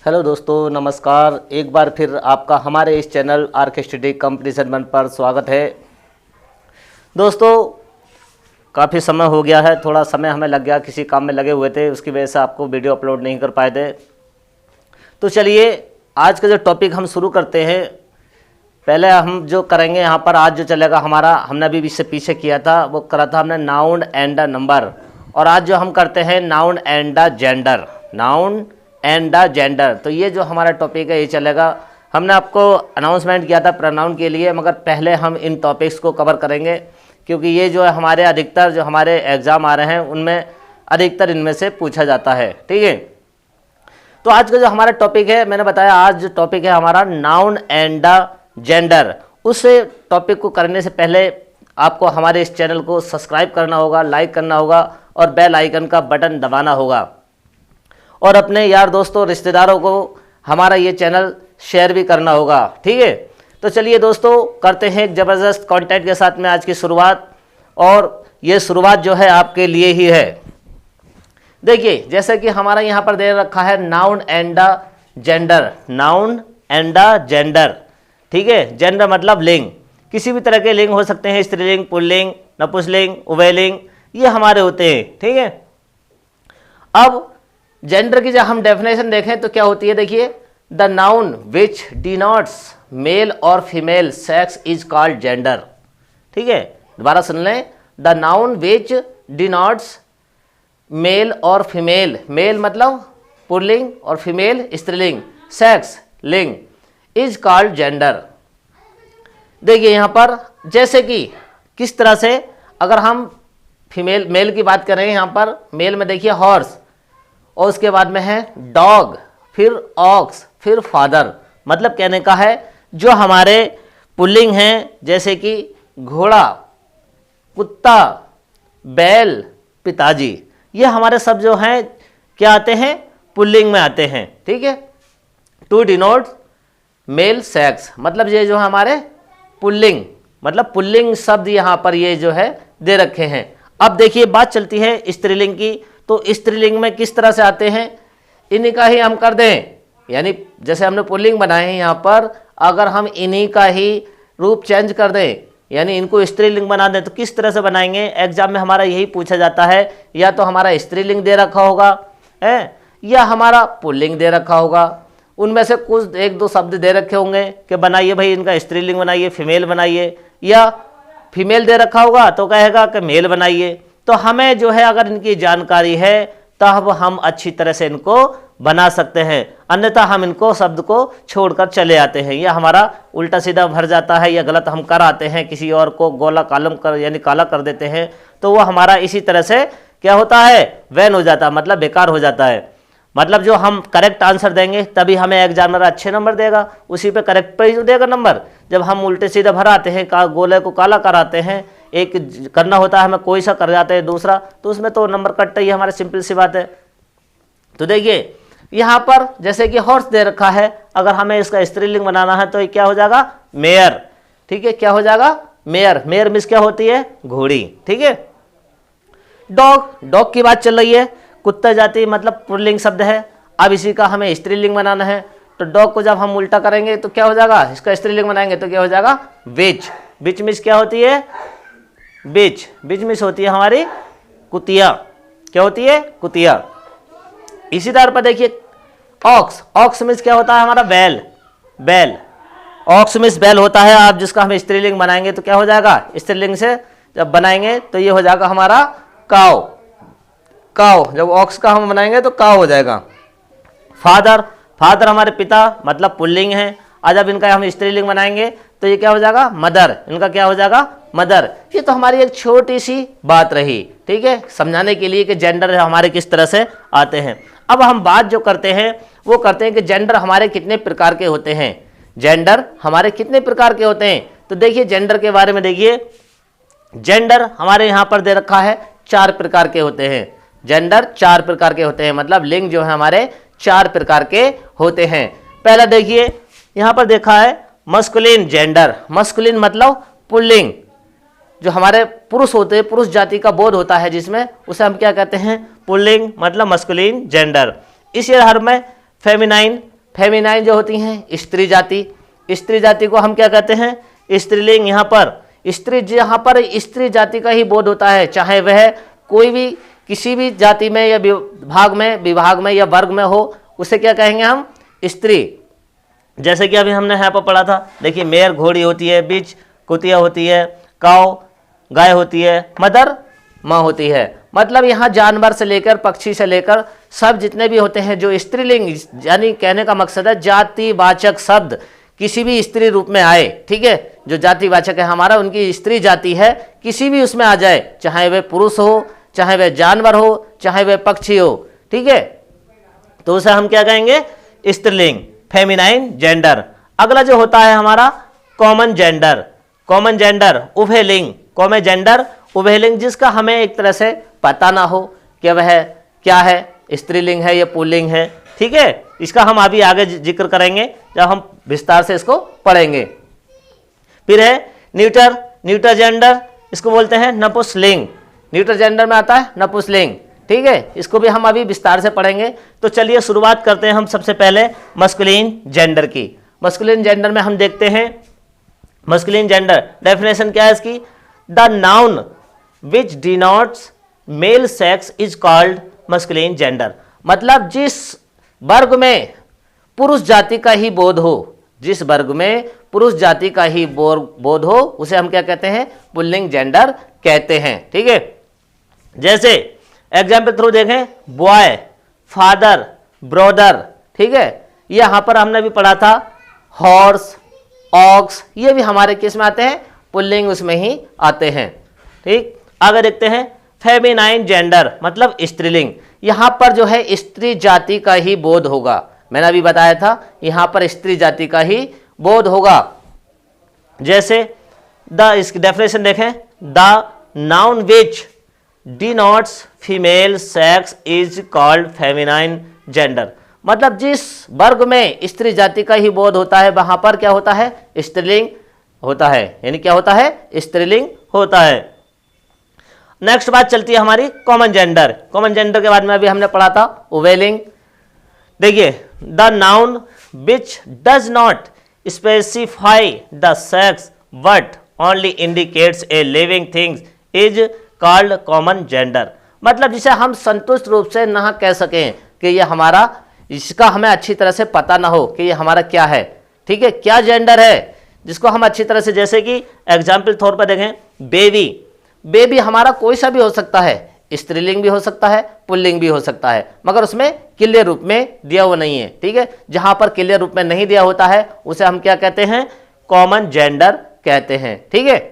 Hello दोस्तों, नमस्कार। एक बार फिर आपका हमारे इस channel arc study competition one पर स्वागत है। दोस्तों, काफ़ी समय हो गया है, थोड़ा समय हमें लग गया, किसी काम में लगे हुए थे, उसकी वजह से आपको वीडियो अपलोड नहीं कर पाए थे। तो चलिए आज का जो टॉपिक हम शुरू करते हैं। पहले हम जो करेंगे यहाँ पर, आज जो चलेगा हमारा, हमने अभी इससे पीछे किया था, वो करा था हमने नाउन एंड द नंबर, और आज जो हम करते हैं noun and the gender, noun and the gender. तो ये जो हमारा टॉपिक है ये चलेगा। हमने आपको अनाउंसमेंट किया था प्रोनाउन के लिए, मगर पहले हम इन टॉपिक्स को कवर करेंगे क्योंकि ये जो है हमारे अधिकतर जो हमारे एग्ज़ाम आ रहे हैं उनमें अधिकतर इनमें से पूछा जाता है। ठीक है, तो आज का जो हमारा टॉपिक है, मैंने बताया आज जो टॉपिक है हमारा नाउन एंड द जेंडर। उस टॉपिक को करने से पहले आपको हमारे इस चैनल को सब्सक्राइब करना होगा, लाइक करना होगा और बेल आइकन का बटन दबाना होगा, और अपने यार दोस्तों रिश्तेदारों को हमारा ये चैनल शेयर भी करना होगा। ठीक है, तो चलिए दोस्तों करते हैं एक ज़बरदस्त कंटेंट के साथ में आज की शुरुआत, और ये शुरुआत जो है आपके लिए ही है। देखिए, जैसे कि हमारा यहाँ पर दे रखा है noun and the gender, noun and the gender. ठीक है, जेंडर मतलब लिंग, किसी भी तरह के लिंग हो सकते हैं, स्त्रीलिंग, पुल्लिंग, नपुंसकलिंग, उभयलिंग, ये हमारे होते हैं। ठीक है, अब जेंडर की जब हम डेफिनेशन देखें तो क्या होती है, देखिए, the noun which denotes male और female sex is called gender. ठीक है, दोबारा सुन लें, the noun which denotes male और फीमेल, मेल मतलब पुल्लिंग और फीमेल स्त्रीलिंग, सेक्स लिंग, इज कॉल्ड जेंडर। देखिए यहाँ पर जैसे कि किस तरह से, अगर हम फीमेल मेल की बात करें, यहाँ पर मेल में देखिए हॉर्स, और उसके बाद में है डॉग, फिर ऑक्स, फिर फादर। मतलब कहने का है जो हमारे पुल्लिंग हैं, जैसे कि घोड़ा, कुत्ता, बैल, पिताजी, ये हमारे सब जो हैं क्या आते हैं, पुल्लिंग में आते हैं। ठीक है, टू डिनोट मेल सेक्स, मतलब ये जो है हमारे पुल्लिंग, मतलब पुल्लिंग शब्द यहाँ पर ये जो है दे रखे हैं। अब देखिए बात चलती है स्त्रीलिंग की, तो स्त्रीलिंग में किस तरह से आते हैं, इन्हीं का ही हम कर दें, यानी जैसे हमने पुल्लिंग बनाए हैं यहाँ पर, अगर हम इन्हीं का ही रूप चेंज कर दें, यानी इनको स्त्रीलिंग बना दें, तो किस तरह से बनाएंगे। एग्जाम में हमारा यही पूछा जाता है, या तो हमारा स्त्रीलिंग दे रखा होगा है, या हमारा पुल्लिंग दे रखा होगा, उनमें से कुछ एक दो शब्द दे रखे होंगे कि बनाइए भाई इनका स्त्रीलिंग बनाइए, फीमेल बनाइए, या फीमेल दे रखा होगा तो कहेगा कि मेल बनाइए। तो हमें जो है अगर इनकी जानकारी है तब हम अच्छी तरह से इनको बना सकते हैं, अन्यथा हम इनको शब्द को छोड़कर चले आते हैं, या हमारा उल्टा सीधा भर जाता है, या गलत हम कर आते हैं, किसी और को गोला कालम कर यानी काला कर देते हैं, तो वो हमारा इसी तरह से क्या होता है, वैन हो जाता है, मतलब बेकार हो जाता है। मतलब जो हम करेक्ट आंसर देंगे तभी हमें एग्जामिनर अच्छे नंबर देगा, उसी पे करेक्ट पे ही देगा नंबर। जब हम उल्टे सीधे भराते हैं, गोले को काला कराते हैं, एक करना होता है हमें कोई सा कर जाते हैं दूसरा, तो उसमें तो नंबर कटता ही, हमारे सिंपल सी बात है। तो देखिए यहाँ पर जैसे कि हॉर्स दे रखा है, अगर हमें इसका स्त्रीलिंग बनाना है तो ये क्या हो जाएगा, मेयर। ठीक है, क्या हो जाएगा, मेयर। मेयर मीन्स क्या होती है, घोड़ी। ठीक है, डॉग, डॉग की बात चल रही है, कुत्ता जाति मतलब पुल्लिंग शब्द है, अब इसी का हमें स्त्रीलिंग बनाना है, तो डॉग को जब हम उल्टा करेंगे तो क्या हो जाएगा, इसका स्त्रीलिंग बनाएंगे तो क्या हो जाएगा, बिच। बिच मीन्स क्या होती है, बिच। बिच मीन्स होती है हमारी कुतिया, क्या होती है, कुतिया। इसी तरह पर देखिए ऑक्स, ऑक्स मीन्स क्या होता है हमारा, बैल। बैल, ऑक्स मीन्स बैल होता है। आप जिसका हम स्त्रीलिंग बनाएंगे तो क्या हो जाएगा, स्त्रीलिंग से जब बनाएंगे तो ये हो जाएगा हमारा काव। काव, जब ऑक्स का हम बनाएंगे तो काव हो जाएगा। फादर, फादर हमारे पिता मतलब पुल्लिंग है, और जब इनका हम स्त्रीलिंग बनाएंगे तो ये क्या हो जाएगा, मदर। इनका क्या हो जाएगा, मदर। ये तो हमारी एक छोटी सी बात रही, ठीक है, समझाने के लिए कि जेंडर हमारे किस तरह से आते हैं। अब हम बात जो करते हैं वो करते हैं कि जेंडर हमारे कितने प्रकार के होते हैं, जेंडर हमारे कितने प्रकार के होते हैं। तो देखिए जेंडर के बारे में देखिए, जेंडर हमारे यहाँ पर दे रखा है 4 प्रकार के होते हैं। जेंडर 4 प्रकार के होते हैं, मतलब लिंग जो है हमारे 4 प्रकार के होते हैं। पहला देखिए यहाँ पर देखा है मस्कुलिन जेंडर। मस्कुलिन मतलब पुल्लिंग, जो हमारे पुरुष होते हैं, पुरुष जाति का बोध होता है जिसमें, उसे हम क्या कहते हैं, पुल्लिंग मतलब मस्कुलिन जेंडर। इसी हर में फेमिनाइन फेमिनाइन जो होती हैं स्त्री जाति, स्त्री जाति को हम क्या कहते हैं, स्त्रीलिंग। यहाँ पर स्त्री, जहाँ पर स्त्री जाति का ही बोध होता है, चाहे वह कोई भी किसी भी जाति में या विभाग में या वर्ग में हो, उसे क्या कहेंगे हम, स्त्री। जैसे कि अभी हमने यहाँ पर पढ़ा था, देखिए मेयर घोड़ी होती है, बीच कुतिया होती है, काऊ गाय होती है, मदर माँ होती है। मतलब यहाँ जानवर से लेकर पक्षी से लेकर सब जितने भी होते हैं जो स्त्रीलिंग, यानी कहने का मकसद है जातिवाचक शब्द किसी भी स्त्री रूप में आए, ठीक है, जो जातिवाचक है हमारा, उनकी स्त्री जाति है, किसी भी उसमें आ जाए, चाहे वह पुरुष हो, चाहे वह जानवर हो, चाहे वह पक्षी हो, ठीक है, तो उसे हम क्या कहेंगे, स्त्रीलिंग, फेमिनाइन जेंडर। अगला जो होता है हमारा कॉमन जेंडर, कॉमन जेंडर उभयलिंग, कॉमन जेंडर उभयलिंग, जिसका हमें एक तरह से पता ना हो कि वह क्या है, स्त्रीलिंग है या पुल्लिंग है, ठीक है, इसका हम अभी आगे जिक्र करेंगे जब हम विस्तार से इसको पढ़ेंगे। फिर है न्यूटर, न्यूटर जेंडर, इसको बोलते हैं नपुंसकलिंग, न्यूटर जेंडर में आता है नपुंसकलिंग, ठीक है, इसको भी हम अभी विस्तार से पढ़ेंगे। तो चलिए शुरुआत करते हैं हम सबसे पहले मस्कुलिन जेंडर की। मस्कुलिन जेंडर में हम देखते हैं, मस्कुलिन जेंडर डेफिनेशन क्या है इसकी, the noun which denotes male sex is called masculine gender. मतलब जिस वर्ग में पुरुष जाति का ही बोध हो, जिस वर्ग में पुरुष जाति का ही बोध हो, उसे हम क्या कहते हैं, पुल्लिंग जेंडर कहते हैं, ठीक है। जैसे एग्जाम्पल थ्रू देखें, बॉय, फादर, ब्रदर, ठीक है, यहां पर हमने भी पढ़ा था हॉर्स, ऑक्स, ये भी हमारे किस में आते हैं, पुल्लिंग उसमें ही आते हैं, ठीक। आगे देखते हैं फेमिनाइन जेंडर, मतलब स्त्रीलिंग, यहां पर जो है स्त्री जाति का ही बोध होगा, मैंने अभी बताया था यहां पर स्त्री जाति का ही बोध होगा। जैसे इसकी डेफिनेशन देखें, the noun which denotes female sex is called feminine gender. मतलब जिस वर्ग में स्त्री जाति का ही बोध होता है वहां पर क्या होता है, स्त्रीलिंग होता है, यानी क्या होता है, स्त्रीलिंग होता है। नेक्स्ट बात चलती है हमारी कॉमन जेंडर। कॉमन जेंडर के बाद में अभी हमने पढ़ा था उभयलिंग। देखिए, the noun which does not specify the sex but only indicates a living things is called common gender. मतलब जिसे हम संतुष्ट रूप से ना कह सकें कि ये हमारा, इसका हमें अच्छी तरह से पता ना हो कि ये हमारा क्या है, ठीक है, क्या जेंडर है, जिसको हम अच्छी तरह से, जैसे कि एग्जाम्पल तौर पर देखें, बेबी, बेबी हमारा कोई सा भी हो सकता है, स्त्रीलिंग भी हो सकता है, पुल्लिंग भी हो सकता है, मगर उसमें क्लियर रूप में दिया हुआ नहीं है, ठीक है। जहां पर क्लियर रूप में नहीं दिया होता है उसे हम क्या कहते हैं, कॉमन जेंडर कहते हैं, ठीक है।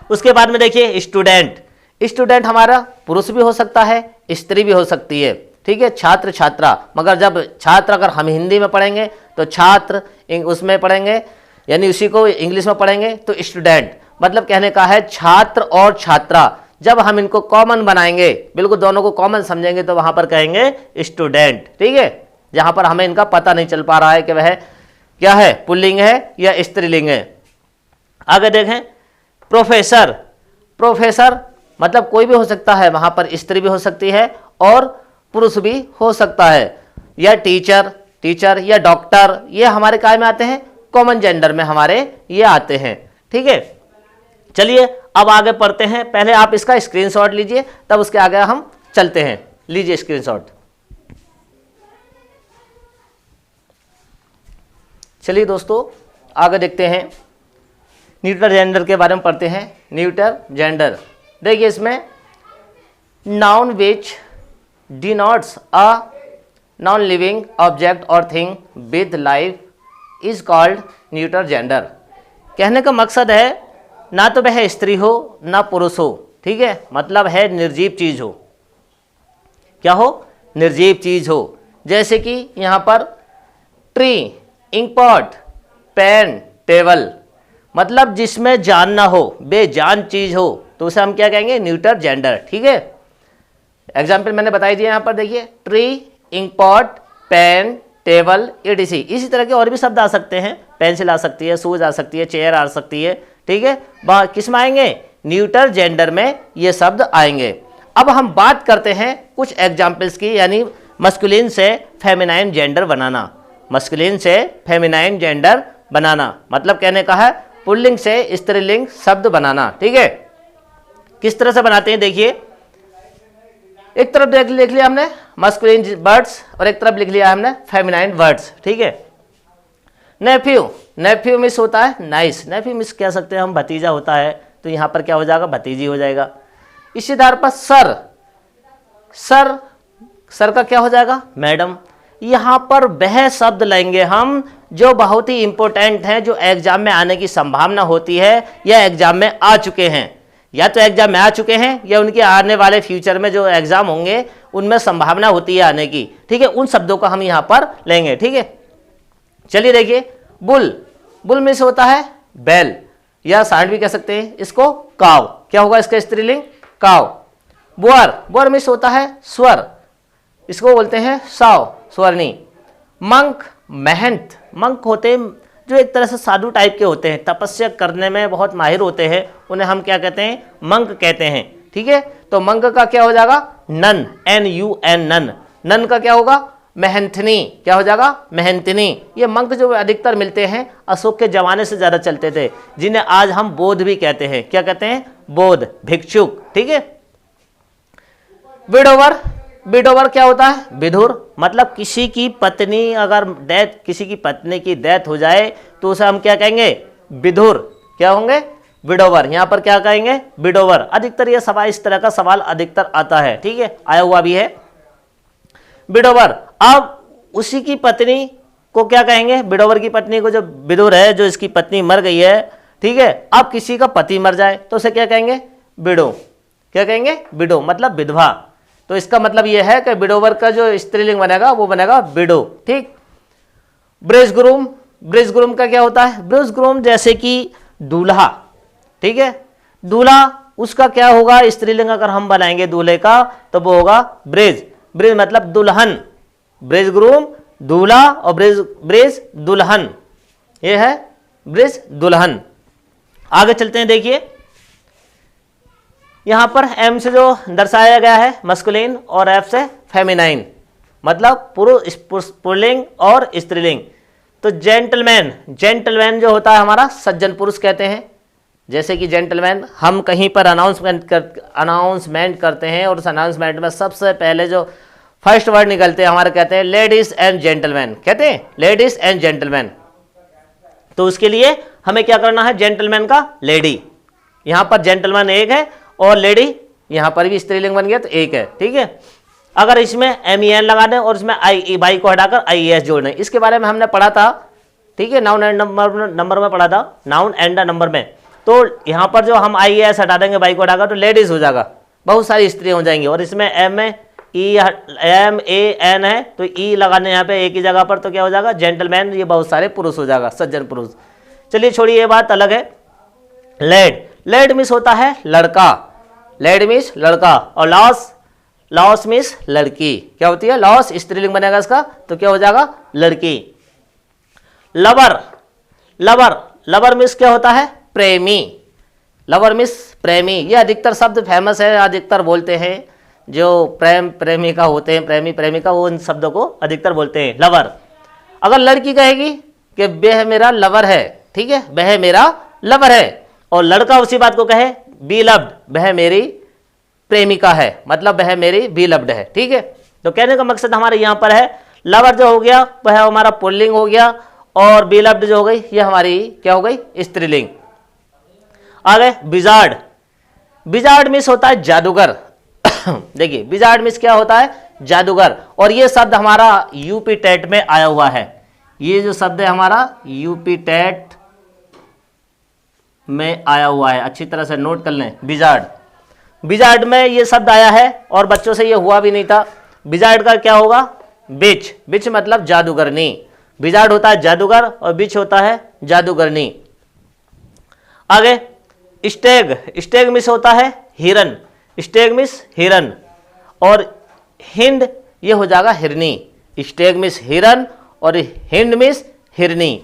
उसके बाद में देखिए स्टूडेंट, स्टूडेंट हमारा पुरुष भी हो सकता है, स्त्री भी हो सकती है, ठीक है, छात्र, छात्रा, मगर जब छात्र अगर हम हिंदी में पढ़ेंगे तो छात्र उसमें पढ़ेंगे, यानी उसी को इंग्लिश में पढ़ेंगे तो स्टूडेंट, मतलब कहने का है छात्र और छात्रा। जब हम इनको कॉमन बनाएंगे, बिल्कुल दोनों को कॉमन समझेंगे, तो वहां पर कहेंगे स्टूडेंट, ठीक है, जहां पर हमें इनका पता नहीं चल पा रहा है कि वह क्या है, पुल्लिंग है या स्त्रीलिंग है। आगे देखें प्रोफेसर, प्रोफेसर मतलब कोई भी हो सकता है, वहां पर स्त्री भी हो सकती है और पुरुष भी हो सकता है, या टीचर, टीचर या डॉक्टर, ये हमारे काय में आते हैं, कॉमन जेंडर में हमारे ये आते हैं, ठीक है। चलिए अब आगे पढ़ते हैं, पहले आप इसका स्क्रीनशॉट लीजिए, तब उसके आगे हम चलते हैं। लीजिए स्क्रीनशॉट। चलिए दोस्तों आगे देखते हैं, न्यूटर जेंडर के बारे में पढ़ते हैं। न्यूटर जेंडर, देखिए इसमें noun which denotes a non living object और thing with life is called neuter gender. कहने का मकसद है ना तो वह स्त्री हो ना पुरुष हो, ठीक है, मतलब है निर्जीव चीज हो, क्या हो, निर्जीव चीज हो। जैसे कि यहां पर ट्री, इंकपॉट, पेन, टेबल, मतलब जिसमें जान ना हो, बेजान चीज हो, तो उसे हम क्या कहेंगे, न्यूटर जेंडर, ठीक है। एग्जाम्पल मैंने बताई दिए, यहां पर देखिए tree, inkpot, pen, table, ETC, इसी तरह के और भी शब्द आ सकते हैं, पेंसिल आ सकती है, शूज आ सकती है, चेयर आ सकती है, ठीक है। किस में आएंगे, न्यूटर जेंडर में ये शब्द आएंगे। अब हम बात करते हैं कुछ एग्जाम्पल्स की, यानी मस्कुलिन से फेमिनाइन जेंडर बनाना। मस्कुलिन से फेमिनाइन जेंडर बनाना, मतलब कहने का है पुल्लिंग से स्त्रीलिंग शब्द बनाना। ठीक है, किस तरह से बनाते हैं देखिए, एक तरफ लिख लिया हमने मस्कुलिन वर्ड्स और एक तरफ लिख लिया हमने फेमिनाइन वर्ड्स। ठीक है, नेफ्यू, नेफ्यू मिस होता है नाइस, नेफ्यू मिस कह सकते हैं हम, भतीजा होता है तो यहाँ पर क्या हो जाएगा, भतीजी हो जाएगा। इसी आधार पर सर, सर, सर का क्या हो जाएगा, मैडम। यहाँ पर वह शब्द लेंगे हम जो बहुत ही इंपॉर्टेंट हैं, जो एग्जाम में आने की संभावना होती है या एग्जाम में आ चुके हैं, या तो एग्जाम में आ चुके हैं या उनके आने वाले फ्यूचर में जो एग्जाम होंगे उनमें संभावना होती है आने की। ठीक है, उन शब्दों को हम यहाँ पर लेंगे। ठीक है, चलिए देखिए, बुल, बुल में से होता है बैल, या सांड भी कह सकते हैं इसको, काव, क्या होगा इसका स्त्रीलिंग, काव। बुआर, बुआर में से होता है स्वर, इसको बोलते हैं साव, स्वर्णी। मंक, महंत, मंक होते हैं जो एक तरह से साधु टाइप के होते हैं, तपस्या करने में बहुत माहिर होते हैं, उन्हें हम क्या कहते हैं, मंक कहते हैं। ठीक है, तो मंक का क्या हो जाएगा, नन, NUN, नन। नन का क्या होगा, मेहंतनी, क्या हो जाएगा, मेहंतनी। ये मंक जो अधिकतर मिलते हैं अशोक के जमाने से ज़्यादा चलते थे, जिन्हें आज हम बोध भी कहते हैं। क्या कहते हैं, बोध, भिक्षुक। ठीक है, विडोवर, विडोवर क्या होता है, विधुर, मतलब किसी की पत्नी अगर डेथ, किसी की पत्नी की डेथ हो जाए तो उसे हम क्या कहेंगे, विधुर, क्या होंगे, विडोवर। यहाँ पर क्या कहेंगे, विडोवर। अधिकतर ये सवाल, इस तरह का सवाल अधिकतर आता है। ठीक है, आया हुआ भी है विडोवर। अब उसी की पत्नी को क्या कहेंगे, विडोवर की पत्नी को, जो विधुर है, जो इसकी पत्नी मर गई है। ठीक है, अब किसी का पति मर जाए तो उसे क्या कहेंगे, विडो, क्या कहेंगे, विडो, मतलब विधवा। तो इसका मतलब यह है कि विडोवर का जो स्त्रीलिंग बनेगा वो बनेगा विडो। ठीक, ब्रिजग्रूम, ब्रिजग्रूम का क्या होता है, ब्रिजग्रूम जैसे कि दूल्हा। ठीक है, दूल्हा, उसका क्या होगा स्त्रीलिंग अगर हम बनाएंगे दूल्हे का तो वो होगा ब्रिज, ब्रिज मतलब दुल्हन, ब्रिजग्रूम दूल्हा और ब्रिज, ब्रिज दुल्हन, ये है ब्रिज दुल्हन। आगे चलते हैं, देखिए यहां पर एम से जो दर्शाया गया है मस्कुलिन और एफ से फेमिनाइन, मतलब पुरुष, पुल्लिंग और स्त्रीलिंग। तो जेंटलमैन, जेंटलमैन जो होता है हमारा सज्जन पुरुष कहते हैं। जैसे कि जेंटलमैन, हम कहीं पर अनाउंसमेंट करते हैं और उस अनाउंसमेंट में सबसे पहले जो फर्स्ट वर्ड निकलते हैं हमारे, कहते हैं लेडीज एंड जेंटलमैन, कहते हैं लेडीज एंड जेंटलमैन। तो उसके लिए हमें क्या करना है, जेंटलमैन का लेडी, यहां पर जेंटलमैन एक है और लेडी यहां पर भी स्त्रीलिंग बन गया तो एक है। ठीक है, अगर इसमें MEN लगा दें और इसमें बाई को हटाकर IES जोड़ दें, इसके बारे में हमने पढ़ा था। ठीक है, नाउन एंड नंबर में पढ़ा था, नाउन एंड नंबर में। तो यहां पर जो हम IES हटा देंगे, बाई को हटाकर, तो लेडीज हो जाएगा, बहुत सारी स्त्रियां हो जाएंगी। और इसमें MAN है तो E लगाने यहाँ पे एक ही जगह पर, तो क्या हो जाएगा, जेंटलमैन, ये बहुत सारे पुरुष हो जाएगा, सज्जन पुरुष। चलिए छोड़िए, ये बात अलग है। लेड, लेड मिस होता है लड़का, लेड मिस लड़का। और लॉस, लॉस मिस लड़की, क्या होती है, लॉस, स्त्रीलिंग बनेगा इसका तो क्या हो जाएगा, लड़की। लवर, लवर, लवर मिस क्या होता है, प्रेमी, लवर मिस प्रेमी। ये अधिकतर शब्द फेमस है, अधिकतर बोलते हैं जो प्रेम प्रेमिका होते हैं, प्रेमी प्रेमिका, वो इन शब्दों को अधिकतर बोलते हैं, लवर। अगर लड़की कहेगी कि वह मेरा लवर है, ठीक है, वह मेरा लवर है, और लड़का उसी बात को कहे बीलव्ड, वह मेरी प्रेमिका है, मतलब वह मेरी बीलव्ड है। ठीक है, तो कहने का मकसद हमारे यहाँ पर है, लवर जो हो गया वह हमारा पुल्लिंग हो गया, और बीलव्ड जो हो गई ये हमारी क्या हो गई, स्त्रीलिंग। आगे विजार्ड, विजार्ड मिस होता है जादूगर। देखिए विजार्ड मिस क्या होता है, जादूगर। और ये शब्द हमारा यूपी टेट में आया हुआ है, ये जो शब्द है हमारा यूपी टेट में आया हुआ है, अच्छी तरह से नोट कर लें। विजार्ड, विजार्ड में ये शब्द आया है और बच्चों से ये हुआ भी नहीं था। विजार्ड का क्या होगा, बिच, बिच मतलब जादूगरनी। विजार्ड होता है जादूगर और बिच होता है जादूगरनी। आगे स्टेग, स्टेग मिस होता है हिरन, स्टेग मिस हिरन। और हिंड ये हो जाएगा हिरनी, स्टेग मिस हिरन और हिंड मिस हिरनी।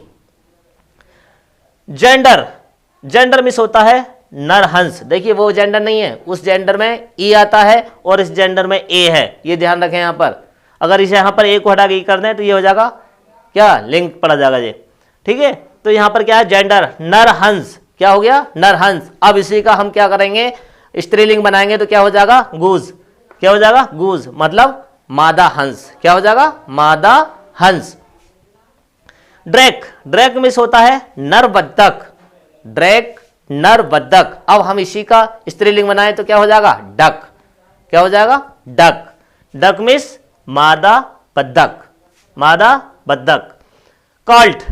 जेंडर, जेंडर मिस होता है नरहंस। देखिए वो जेंडर नहीं है, उस जेंडर में ई आता है और इस जेंडर में ए है, ये ध्यान रखें। यहां पर अगर इसे यहां पर ए को हटा के कर दें तो ये हो जाएगा क्या लिंग पढ़ा जाएगा ये, ठीक है। तो यहाँ पर क्या है, जेंडर नर हंस, क्या हो गया, नर हंस। अब इसी का हम क्या करेंगे, स्त्रीलिंग बनाएंगे तो क्या हो जाएगा, गूज, क्या हो जाएगा, गूज, मतलब मादा हंस, क्या हो जाएगा, मादा हंस। ड्रैक, ड्रैक मिस होता है नर बत्तख, ड्रैक नर बत्तख। अब हम इसी का स्त्रीलिंग बनाए तो क्या हो जाएगा, डक, क्या हो जाएगा, डक, डक मिस मादा बत्तख, मादा बत्तख। कॉल्ट,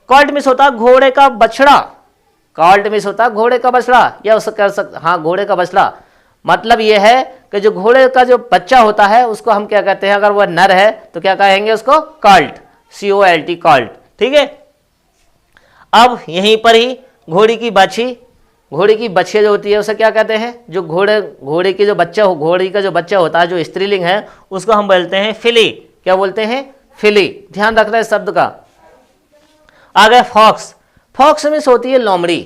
कॉल्ट मिस होता है घोड़े का बछड़ा, कॉल्ट मिस होता है घोड़े का बछड़ा, या उसे कर सकते, हाँ घोड़े का बछड़ा, मतलब यह है कि जो घोड़े का जो बच्चा होता है उसको हम क्या कहते हैं, अगर वह नर है तो क्या कहेंगे उसको, कॉल्ट, COLT, कॉल्ट, ठीक है। अब यहीं पर ही घोड़ी की बाछी, घोड़ी की बछिया जो होती है उसे क्या कहते हैं, जो घोड़े की जो बच्चा हो, घोड़ी का जो बच्चा होता है जो स्त्रीलिंग है उसको हम बोलते हैं फिली, क्या बोलते हैं, फिली। ध्यान रखना है शब्द का। आगे फॉक्स, फॉक्स मिस होती है लोमड़ी,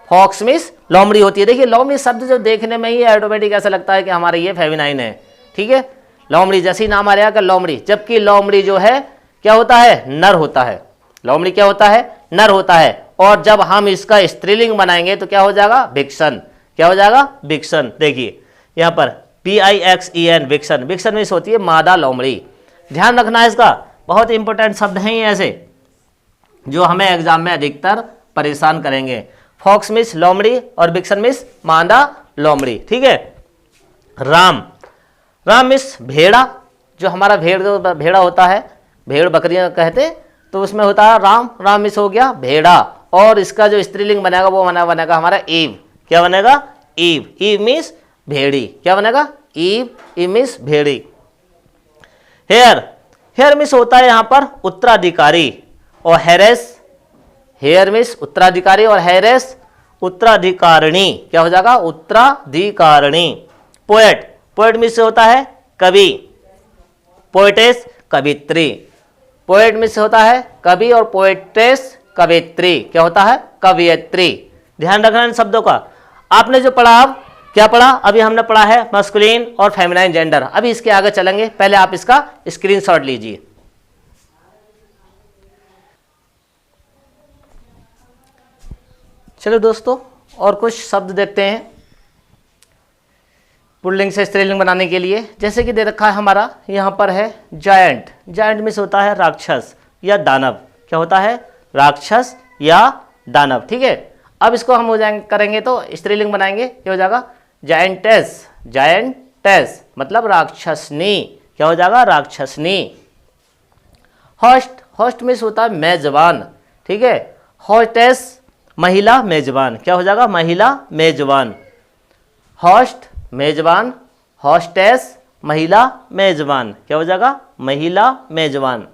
फॉक्स मिस लोमड़ी होती है। देखिए लोमड़ी शब्द जो देखने में ही ऑटोमेटिक ऐसा लगता है कि हमारा ये फेमिनाइन है, ठीक है, लोमड़ी, जैसी नाम आ रहा है लोमड़ी, जबकि लोमड़ी जो है क्या होता है, नर होता है, लोमड़ी क्या होता है, नर होता है। और जब हम इसका स्त्रीलिंग बनाएंगे तो क्या हो जाएगा, विक्सन, क्या हो जाएगा, विक्सन। देखिए यहाँ पर VIXEN, विक्सन, विक्सन मिस होती है मादा लोमड़ी। ध्यान रखना है इसका, बहुत इंपॉर्टेंट शब्द हैं ये ऐसे जो हमें एग्जाम में अधिकतर परेशान करेंगे। फॉक्स मिस लोमड़ी और विक्सन मिस मादा लोमड़ी, ठीक है। राम, राम मिस भेड़ा, जो हमारा भेड़ा होता है, भेड़ बकरियां कहते, तो उसमें होता है राम, राम मिस हो गया भेड़ा। और इसका जो स्त्रीलिंग बनेगा वो बनेगा हमारा ईव, क्या बनेगा, ईव, ईव मिस भेड़ी, क्या बनेगा, ईव, ईव मिस भेड़ी। हेयर, हेयर मिस होता है यहाँ पर उत्तराधिकारी, और हेरेस, हेयर मिस उत्तराधिकारी और हेरेस उत्तराधिकारिणी, क्या हो जाएगा, उत्तराधिकारिणी। पोएट, पोएट मिस होता है कवि, पोएटेस कवित्री, पोएट मिस होता है कवि और पोएटेस कवित्री, क्या होता है, कवियत्री। ध्यान रखना इन शब्दों का। आपने जो पढ़ा, अब क्या पढ़ा, अभी हमने पढ़ा है मस्कुलिन और फेमिनाइन जेंडर। अभी इसके आगे चलेंगे, पहले आप इसका स्क्रीनशॉट लीजिए। चलो दोस्तों और कुछ शब्द देखते हैं पुल्लिंग से स्त्रीलिंग बनाने के लिए। जैसे कि दे रखा है हमारा यहाँ पर है जायंट, जायंट मिस होता है राक्षस या दानव, क्या होता है, राक्षस या दानव, ठीक है। अब इसको हम हो जाएंगे करेंगे तो स्त्रीलिंग बनाएंगे, क्या हो जाएगा, जायंटेस, जायंटेस मतलब राक्षसनी, क्या हो जाएगा, राक्षसनी। होस्ट, होस्ट मिस होता है मेजबान, ठीक है, होस्टेस महिला मेजबान, क्या हो जाएगा, महिला मेजबान। होस्ट मेजबान, होस्टेस महिला मेजबान, क्या हो जाएगा, महिला मेजबान।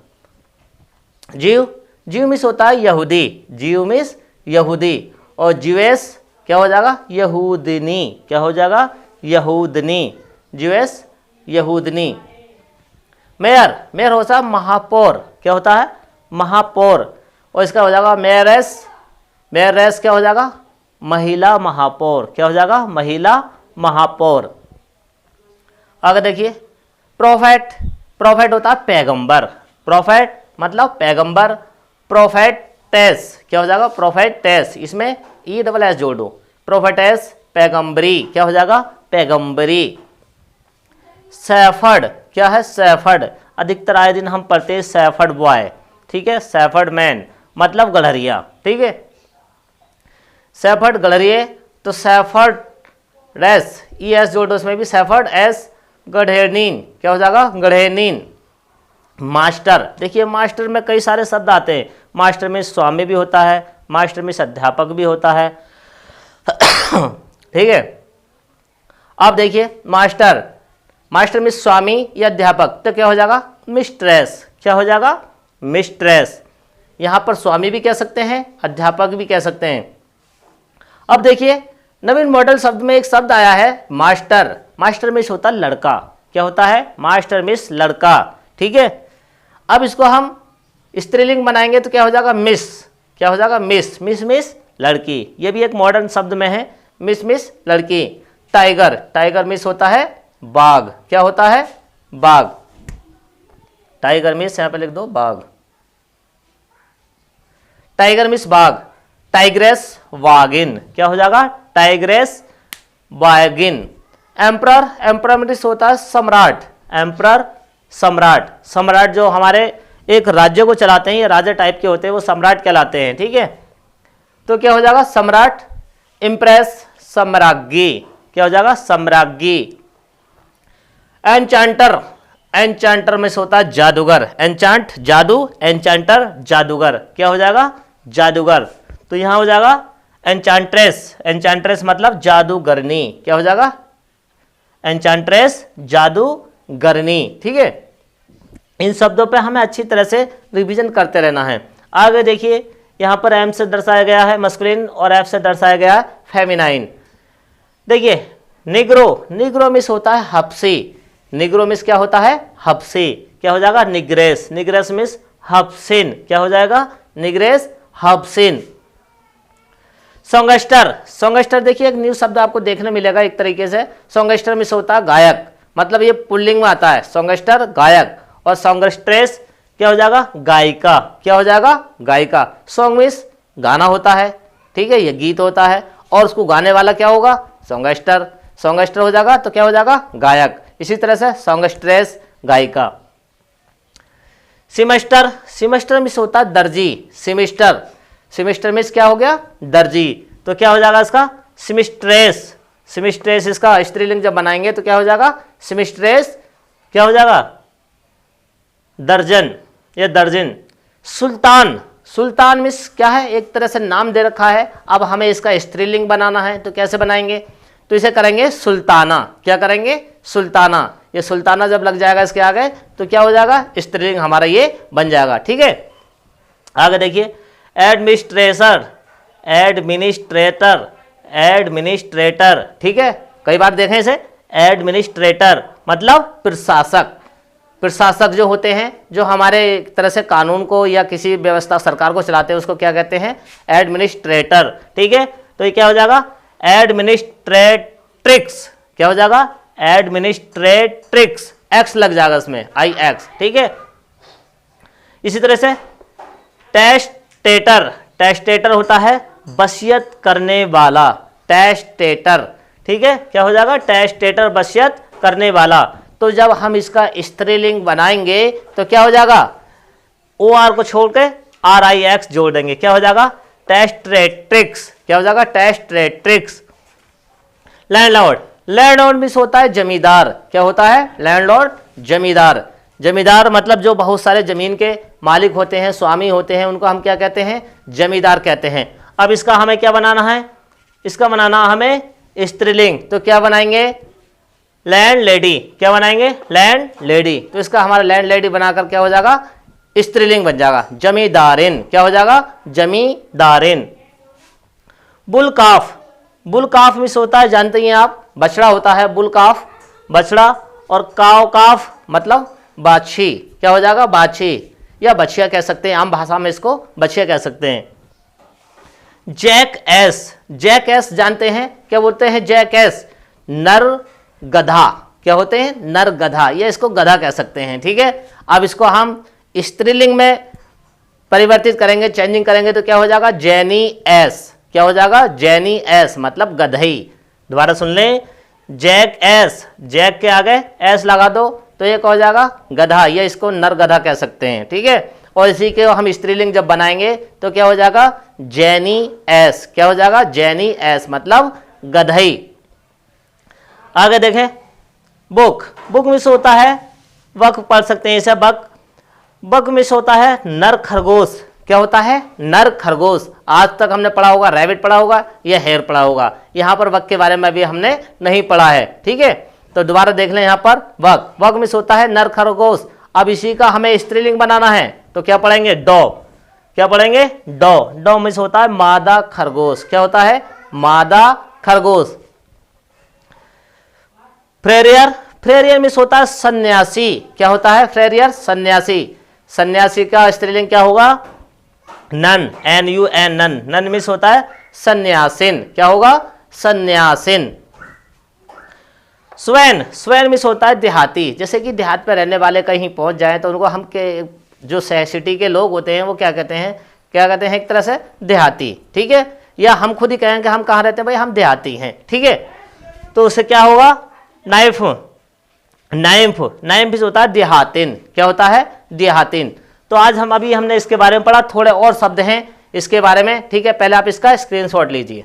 जीव, जीव मिस होता है यहूदी, जीव मिस यहूदी, और जीवेस क्या हो जाएगा, यहूदनी, क्या हो जाएगा, यहूदनी, जीवेस यहूदनी। मेयर, मेयर होता है महापौर, क्या होता है, महापौर, और इसका हो जाएगा मेयरेस, मेयरेस क्या हो जाएगा, महिला महापौर, क्या हो जाएगा, महिला महापौर। अगर देखिए प्रोफेट, प्रोफेट होता है पैगंबर, प्रोफेट मतलब पैगंबर, प्रोफेटेस क्या हो जाएगा, प्रोफेटेस, इसमें ESS जोड़ दो, प्रोफेटेस पैगंबरी, क्या हो जाएगा, पैगंबरी। सैफर्ड, क्या है, सैफर्ड, अधिकतर आए दिन हम पढ़ते हैं सैफर्ड बॉय, ठीक है, सैफर्ड मैन मतलब गड़हरिया, ठीक है, सैफर्ड गड़हरिये। तो सैफर्ड रेस ES जोड़ दो उसमें भी, सैफर्ड एस गढ़ेनीन, क्या हो जाएगा, गढ़ेनीन। मास्टर, देखिए मास्टर में कई सारे शब्द आते हैं, मास्टर में स्वामी भी होता है, मास्टर में अध्यापक भी होता है, ठीक है। अब देखिए मास्टर, मास्टर में स्वामी या अध्यापक, तो क्या हो जाएगा, मिस्ट्रेस, क्या हो जाएगा, मिस्ट्रेस। यहाँ पर स्वामी भी कह सकते हैं, अध्यापक भी कह सकते हैं। अब देखिए नवीन मॉडल शब्द में एक शब्द आया है मास्टर, मास्टर मिस होता है लड़का, क्या होता है, मास्टर मिस लड़का, ठीक है। अब इसको हम स्त्रीलिंग बनाएंगे तो क्या हो जाएगा, मिस, क्या हो जाएगा, मिस, मिस मिस लड़की, ये भी एक मॉडर्न शब्द में है, मिस मिस लड़की। टाइगर, टाइगर मिस होता है बाघ, क्या होता है, बाघ, टाइगर मिस यहाँ पे लिख दो बाघ। टाइगर मीन्स बाघ, टाइग्रेस वागिन, क्या हो जाएगा टाइग्रेस वागिन। एम्परर, एम्परर मीन्स होता है सम्राट, एम्परर सम्राट, सम्राट जो हमारे एक राज्य को चलाते हैं, ये राजा टाइप के होते हैं, वो सम्राट कहलाते हैं, ठीक है। तो क्या हो जाएगा सम्राट, इम्प्रेस सम्राज्ञी, क्या हो जाएगा सम्राज्ञी। एनचांटर, एनचांटर में से होता है जादूगर, एनचांट जादू, एनचांटर जादूगर, क्या हो जाएगा जादूगर। तो यहां हो जाएगा एनचांट्रेस, एनचांट्रेस मतलब जादूगरनी, क्या हो जाएगा एनचांट्रेस जादूगरनी, ठीक है। इन शब्दों पे हमें अच्छी तरह से रिवीजन करते रहना है। आगे देखिए यहाँ पर एम से दर्शाया गया है मस्कुलिन और एफ से दर्शाया गया है फेमिनाइन। देखिए निग्रो, निग्रो मिस होता है हब्सी, निग्रो मिस क्या होता है हब्सी, क्या हो जाएगा निग्रेस, निग्रेस मिस हब्सिन, क्या हो जाएगा निग्रेस हब्सिन। सॉन्गस्टर, सॉन्गस्टर देखिए एक न्यू शब्द आपको देखने मिलेगा एक तरीके से। सॉन्गस्टर मिस होता है गायक, मतलब ये पुल्लिंग में आता है, सॉन्गस्टर गायक, और सॉन्गस्ट्रेस क्या हो जाएगा गायिका, क्या हो जाएगा गायिका। सॉन्ग मिस गाना होता है, ठीक है, ये गीत होता है, और उसको गाने वाला क्या होगा सॉन्गस्टर, सॉन्गस्टर हो जाएगा तो क्या हो जाएगा गायक। इसी तरह से सॉन्गस्ट्रेस गायिका। सिमेस्टर, सिमेस्टर मिस होता है दर्जी, सिमेस्टर, सिमेस्टर मिस क्या हो गया दर्जी, तो क्या हो जाएगा इसका सिमिस्ट्रेस, सिमिस्ट्रेस इसका स्त्रीलिंग जब बनाएंगे तो क्या हो जाएगा सिमिस्ट्रेस, क्या हो जाएगा दर्जन या दर्जन। सुल्तान, सुल्तान मिस क्या है एक तरह से नाम दे रखा है, अब हमें इसका स्त्रीलिंग बनाना है तो कैसे बनाएंगे, तो इसे करेंगे सुल्ताना, क्या करेंगे सुल्ताना। ये सुल्ताना जब लग जाएगा इसके आगे तो क्या हो जाएगा स्त्रीलिंग हमारा ये बन जाएगा, ठीक है। आगे देखिए एडमिनिस्ट्रेटर, एडमिनिस्ट्रेटर, एडमिनिस्ट्रेटर, ठीक है, कई बार देखें इसे एडमिनिस्ट्रेटर मतलब प्रशासक, प्रशासक जो होते हैं जो हमारे एक तरह से कानून को या किसी व्यवस्था सरकार को चलाते हैं उसको क्या कहते हैं एडमिनिस्ट्रेटर, ठीक है। तो ये क्या हो जाएगा एडमिनिस्ट्रेट्रिक्स, क्या हो जाएगा एडमिनिस्ट्रेट्रिक्स, एक्स लग जाएगा इसमें आई एक्स, ठीक है। इसी तरह से टेस्टेटर, टेस्टेटर होता है वसीयत करने वाला, टेस्टेटर, ठीक है, क्या हो जाएगा टेस्टेटर वसीयत करने वाला। तो जब हम इसका स्त्रीलिंग बनाएंगे तो क्या हो जाएगा ओ आर को छोड़ के आर आई एक्स जोड़ देंगे, क्या हो जाएगा टेस्ट्रेट्रिक्स, क्या हो जाएगा टेस्ट्रेट्रिक्स। लैंडलॉर्ड, लैंडलॉर्ड मिस होता है जमींदार, क्या होता है लैंडलॉर्ड जमींदार, जमींदार मतलब जो बहुत सारे जमीन के मालिक होते हैं स्वामी होते हैं उनको हम क्या कहते हैं जमींदार कहते हैं। अब इसका हमें क्या बनाना है, इसका बनाना हमें स्त्रीलिंग, तो क्या बनाएंगे लैंड लेडी, क्या बनाएंगे लैंड लेडी, तो इसका हमारा लैंड लेडी बनाकर क्या हो जाएगा स्त्रीलिंग बन जाएगा जमींदारिन, क्या हो जाएगा जमींदारिन। बुलकाफ, बुलकाफ मिस होता है जानते हैं आप बछड़ा होता है बुलकाफ, बछड़ा, और काव काफ मतलब बाछी, क्या हो जाएगा बाछी या बछिया कह सकते हैं, आम भाषा में इसको बछिया कह सकते हैं। जैक एस, जैक एस जानते हैं क्या बोलते हैं जैक एस, नर गधा, क्या होते हैं नर गधा, ये इसको गधा कह सकते हैं, ठीक है। अब इसको हम स्त्रीलिंग में परिवर्तित करेंगे चेंजिंग करेंगे तो क्या हो जाएगा जैनी एस, क्या हो जाएगा जैनी एस मतलब गधई। दोबारा सुन लें जैक एस, जैक के आगे एस लगा दो तो ये क्या हो जाएगा गधा, ये इसको नर गधा कह सकते हैं, ठीक है। और इसी के हम स्त्रीलिंग जब बनाएंगे तो क्या हो जाएगा जैनी एस, क्या हो जाएगा जैनी एस मतलब गधई। आगे देखें बुक, बुक मिस होता है बक पढ़ सकते हैं इसे बक, बक मिस होता है नर खरगोश, क्या होता है नर खरगोश। आज तक हमने पढ़ा होगा रैबिट पढ़ा होगा या हेयर पढ़ा होगा, यहाँ पर बक के बारे में भी हमने नहीं पढ़ा है, ठीक है। तो दोबारा देख लें यहाँ पर बक, बक मिस होता है नर खरगोश। अब इसी का हमें स्त्रीलिंग बनाना है तो क्या पढ़ेंगे डॉ, क्या पढ़ेंगे डॉ, डॉ मिस होता है मादा खरगोश, क्या होता है मादा खरगोश। फ्रेरियर, फ्रेरियर मिस होता है सन्यासी, क्या होता है फ्रेरियर सन्यासी, सन्यासी का स्त्रीलिंग क्या होगा nun, N U N nun, nun मिस होता है सन्यासिन, क्या होगा सन्यासिन। स्वैन, स्वैन मिस होता है देहाती, जैसे कि देहात पर रहने वाले कहीं पहुंच जाएं तो उनको हम के जो सिटी के लोग होते हैं वो क्या कहते हैं क्या कहते हैं, एक तरह से देहाती, ठीक है, या हम खुद ही कहेंगे हम कहाँ रहते हैं भाई, हम देहाती हैं, ठीक है। तो उससे क्या होगा, नाइफ, नाइम्फ, नाइम्फ होता है देहातिन, क्या होता है, देहातिन। तो आज हमने इसके बारे में पढ़ा, थोड़े और शब्द हैं इसके बारे में, ठीक है। पहले आप इसका स्क्रीनशॉट लीजिए।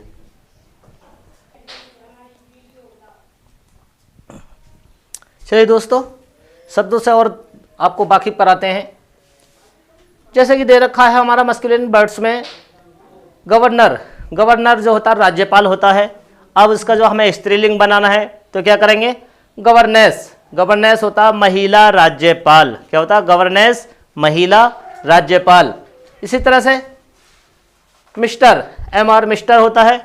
चलिए दोस्तों, शब्दों से और आपको वाकिफ कराते हैं। जैसे कि दे रखा है हमारा मस्कुलिन वर्ड्स में गवर्नर, गवर्नर जो होता है राज्यपाल होता है। अब इसका जो हमें स्त्रीलिंग बनाना है तो क्या करेंगे, गवर्नेस, गवर्नेस होता है महिला राज्यपाल, क्या होता है, गवर्नेस महिला राज्यपाल। इसी तरह से मिस्टर, MR मिस्टर होता है।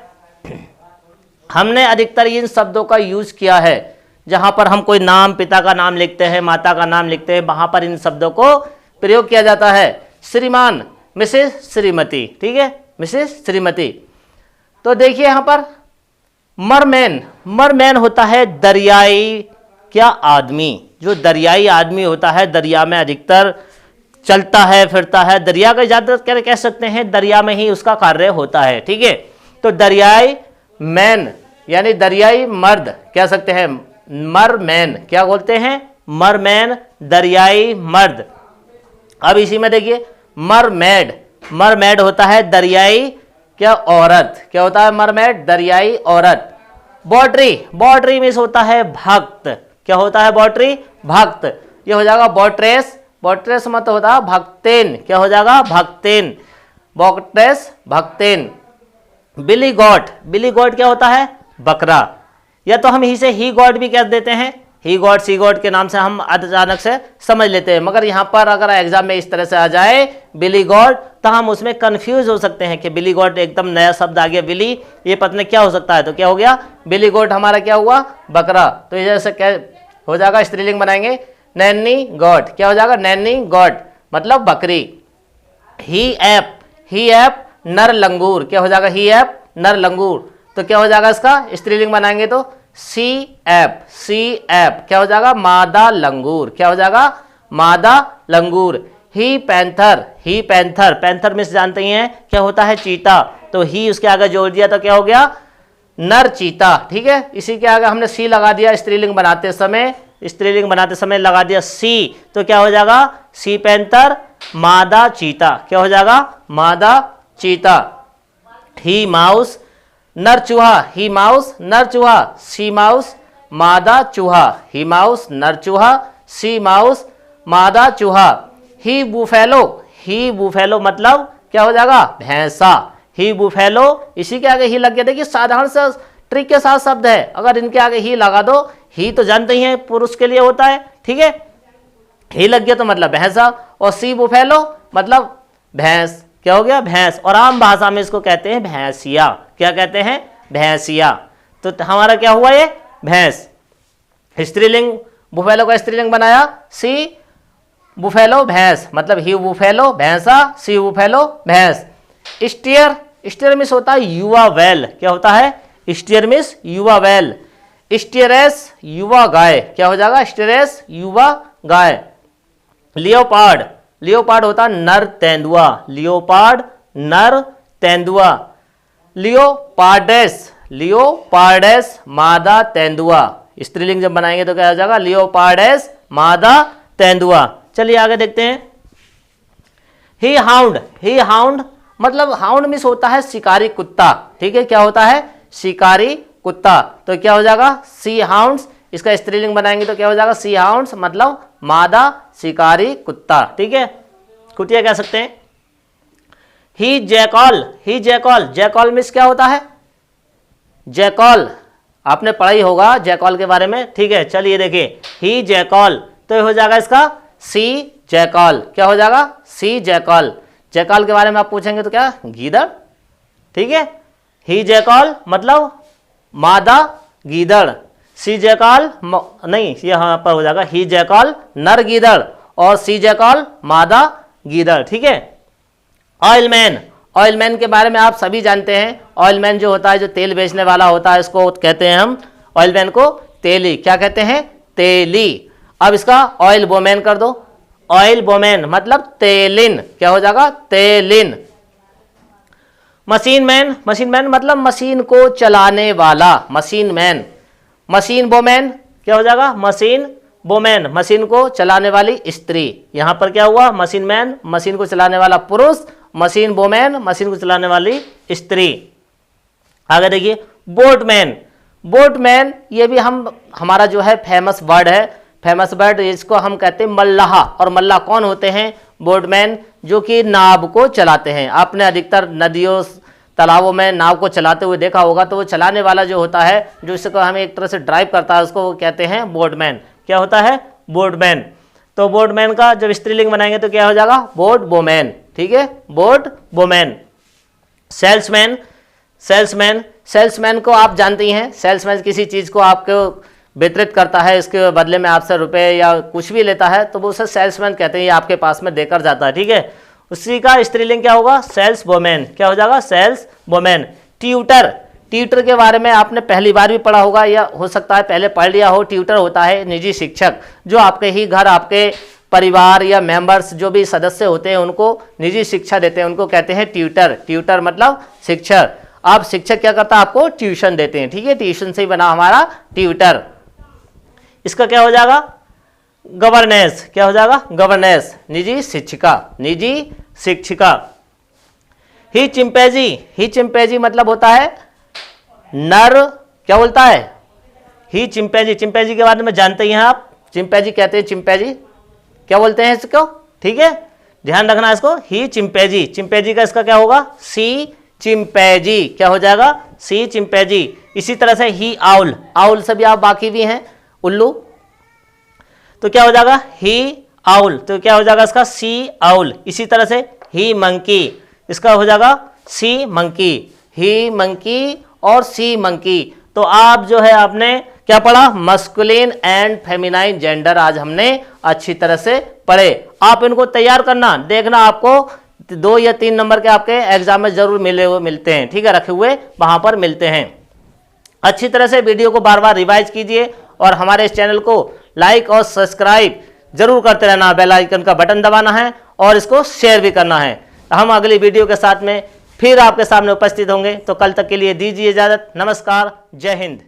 हमने अधिकतर इन शब्दों का यूज किया है जहां पर हम कोई नाम, पिता का नाम लिखते हैं, माता का नाम लिखते हैं, वहां पर इन शब्दों को प्रयोग किया जाता है। श्रीमान, मिसेस श्रीमती, ठीक है, मिसेस श्रीमती। तो देखिए यहां पर मरमैन, मरमैन होता है दरियाई क्या आदमी, जो दरियाई आदमी होता है, दरिया में अधिकतर चलता है फिरता है, दरिया का ज्यादातर कह सकते हैं दरिया में ही उसका कार्य होता है, ठीक है। तो दरियाई मैन यानी दरियाई मर्द कह सकते हैं, मरमैन क्या बोलते हैं, मरमैन, दरियाई मर्द। अब इसी में देखिए मरमेड, मरमेड होता है दरियाई क्या औरत, क्या होता है, मरमेड दरियाई औरत। बॉटरी, बॉटरी मीन्स होता है भक्त, क्या होता है, बॉटरी भक्त। ये हो जाएगा बॉट्रेस, बॉट्रेस मत होता है भक्तेन, क्या हो जाएगा, भक्तेन, बॉट्रेस भक्तेन। बिली गॉट, बिली गॉट क्या होता है, बकरा, या तो हम इसे ही गॉड भी कह देते हैं, ही गॉड सी गॉड के नाम से हम अचानक से समझ लेते हैं। मगर यहाँ पर अगर एग्जाम में इस तरह से आ जाए बिली गॉड तो हम उसमें कंफ्यूज हो सकते हैं कि बिली गॉड एकदम नया शब्द आ गया, बिली, ये पता नहीं क्या हो सकता है, तो क्या हो गया, बिली गॉड हमारा क्या हुआ, बकरा। तो ये जैसे क्या हो जाएगा, स्त्रीलिंग बनाएंगे, नैनी गॉड, क्या हो जाएगा, नैनी गॉड मतलब बकरी। ही ऐप, ही ऐप नर लंगूर, क्या हो जाएगा, ही ऐप नर लंगूर। तो क्या हो जाएगा, इसका स्त्रीलिंग बनाएंगे तो सी ऐप, सी ऐप क्या हो जाएगा, मादा लंगूर, क्या हो जाएगा, मादा लंगूर। ही पैंथर, ही पैंथर, पैंथर में से जानते ही हैं क्या होता है, चीता, तो ही उसके आगे जोड़ दिया तो क्या हो गया, नर चीता, ठीक है। इसी के आगे हमने सी लगा दिया स्त्रीलिंग बनाते समय, स्त्रीलिंग बनाते समय लगा दिया सी, तो क्या हो जाएगा, सी पैंथर मादा चीता, क्या हो जाएगा, मादा चीता। ही माउस नर चूहा, ही माउस नर चूहा, सी माउस मादा चूहा, ही माउस नर चूहा, सी माउस मादा चूहा। ही बुफेलो, ही बुफेलो मतलब क्या हो जाएगा, भैंसा, ही बुफेलो, इसी के आगे ही लग गया। देखिए साधारण सा ट्रिक के साथ शब्द है, अगर इनके आगे ही लगा दो, ही तो जानते ही हैं पुरुष के लिए होता है, ठीक है, ही लग गया तो मतलब भैंसा, और सी बुफेलो मतलब भैंस, क्या हो गया, भैंस। और आम भाषा में इसको कहते हैं भैंसिया, क्या कहते हैं, भैंसिया। तो हमारा क्या हुआ, ये भैंस। स्त्रीलिंग बुफेलो का स्त्रीलिंग बनाया, सी बुफेलो भैंस मतलब ही बुफेलो भैंसा, सी बुफेलो भैंस। स्टीयर, स्टीयर मिस होता है युवा वैल, क्या होता है, स्टीयर मिस युवा वैल। स्टीयरेस युवा गाय, क्या हो जाएगा, स्टीयरेस युवा गाय। लियोपार्ड, लियोपार्ड होता है नर तेंदुआ, लियोपार्ड नर तेंदुआ। लियोपार्डेस, लियोपार्डेस मादा तेंदुआ, स्त्रीलिंग जब बनाएंगे तो क्या हो जाएगा, लियोपार्डेस मादा तेंदुआ। चलिए आगे देखते हैं। ही हाउंड, ही हाउंड मतलब हाउंड मिस होता है शिकारी कुत्ता, ठीक है, क्या होता है, शिकारी कुत्ता। तो क्या हो जाएगा, सी हाउंड्स, इसका स्त्रीलिंग बनाएंगे तो क्या हो जाएगा, सी हाउंड्स मतलब मादा शिकारी कुत्ता, ठीक है, कुतिया कह सकते हैं। ही जैकॉल, ही जैकॉल, जैकॉल मिस क्या होता है, जैकॉल, आपने पढ़ा ही होगा जैकॉल के बारे में, ठीक है। चलिए देखिए ही जैकॉल, तो ये हो जाएगा इसका सी जैकॉल, क्या हो जाएगा, सी जैकॉल। जैकॉल के बारे में आप पूछेंगे तो क्या, गीदड़, ठीक है। ही जैकॉल मतलब मादा गीदड़, सी जैकॉल नहीं, यहाँ पर हो जाएगा ही जैकॉल नर गीदड़ और सी जैकॉल मादा गीदड़, ठीक है। ऑयलमैन, ऑयलमैन के बारे में आप सभी जानते हैं, ऑयलमैन जो होता है जो तेल बेचने वाला होता है, इसको कहते हैं हम ऑयलमैन को तेली, क्या कहते हैं, तेली। अब इसका ऑयल वोमैन कर दो, ऑयल वोमैन मतलब तेलिन, क्या हो जाएगा, तेलिन, मशीन मैन, मशीन मैन मतलब मशीन को चलाने वाला, मशीन मैन। मशीन वोमेन क्या हो जाएगा, मशीन वोमेन, मशीन को चलाने वाली स्त्री। यहां पर क्या हुआ, मशीन मैन मशीन को चलाने वाला पुरुष, मशीन वोमेन मशीन को चलाने वाली स्त्री। आगे देखिए बोटमैन, बोटमैन ये भी हमारा जो है फेमस वर्ड है, फेमस वर्ड, इसको हम कहते हैं मल्लाह। और मल्लाह कौन होते हैं, बोटमैन, जो कि नाव को चलाते हैं। आपने अधिकतर नदियों तालाबों में नाव को चलाते हुए देखा होगा, तो वो चलाने वाला जो होता है, जो इसको हमें एक तरह से ड्राइव करता है, उसको वो कहते हैं बोटमैन। क्या होता है, बोटमैन। तो बोटमैन का जब स्त्रीलिंग बनाएंगे तो क्या हो जाएगा, बोट वोमैन, ठीक है, boat woman. Salesman, salesman, salesman को आप जानते ही हैं, सेल्समैन किसी चीज़ को आपको वितरित करता है, इसके बदले में आपसे रुपए या कुछ भी लेता है, तो वो उसे सेल्समैन कहते हैं, ये आपके पास में देकर जाता है, ठीक है। उसी का स्त्रीलिंग क्या होगा, सेल्स वोमेन, क्या हो जाएगा, सेल्स वोमेन। ट्यूटर, ट्यूटर के बारे में आपने पहली बार भी पढ़ा होगा, या हो सकता है पहले पढ़ लिया हो। ट्यूटर होता है निजी शिक्षक, जो आपके ही घर, आपके परिवार या मेंबर्स जो भी सदस्य होते हैं उनको निजी शिक्षा देते हैं, उनको कहते हैं ट्यूटर। ट्यूटर मतलब शिक्षक। आप शिक्षक क्या करता है, आपको ट्यूशन देते हैं, ठीक है, ट्यूशन से ही बना हमारा ट्यूटर। इसका क्या हो जाएगा, गवर्नेंस, क्या हो जाएगा, गवर्नेंस, निजी शिक्षिका, निजी शिक्षिका। ही चिंपैंजी, ही चिंपैंजी मतलब होता है नर, क्या बोलता है, ही चिंपैंजी। चिंपैंजी के बारे में जानते ही हैं आप, चिंपैंजी कहते हैं, चिंपैंजी क्या बोलते हैं इसको, ठीक है, ध्यान रखना इसको। ही चिंपैंजी, चिंपैंजी का इसका क्या होगा, सी चिंपैंजी, क्या हो जाएगा, सी चिंपैंजी। इसी तरह से ही आउल, आउल से भी आप बाकी भी हैं, उल्लू, तो क्या हो जाएगा, ही आउल, तो क्या हो जाएगा इसका, सी आउल। इसी तरह से ही मंकी, इसका हो जाएगा सी मंकी, ही मंकी और सी मंकी। तो आप जो है आपने क्या पढ़ा, मस्कुलिन एंड फेमिनाइन जेंडर आज हमने अच्छी तरह से पढ़े। आप इनको तैयार करना, देखना आपको 2 या 3 नंबर के आपके एग्जाम में जरूर मिलते हैं, ठीक है, रखे हुए वहां पर मिलते हैं। अच्छी तरह से वीडियो को बार बार रिवाइज कीजिए और हमारे इस चैनल को लाइक और सब्सक्राइब जरूर करते रहना, बेल आइकन का बटन दबाना है और इसको शेयर भी करना है। हम अगली वीडियो के साथ में फिर आपके सामने उपस्थित होंगे, तो कल तक के लिए दीजिए इजाजत। नमस्कार, जय हिंद।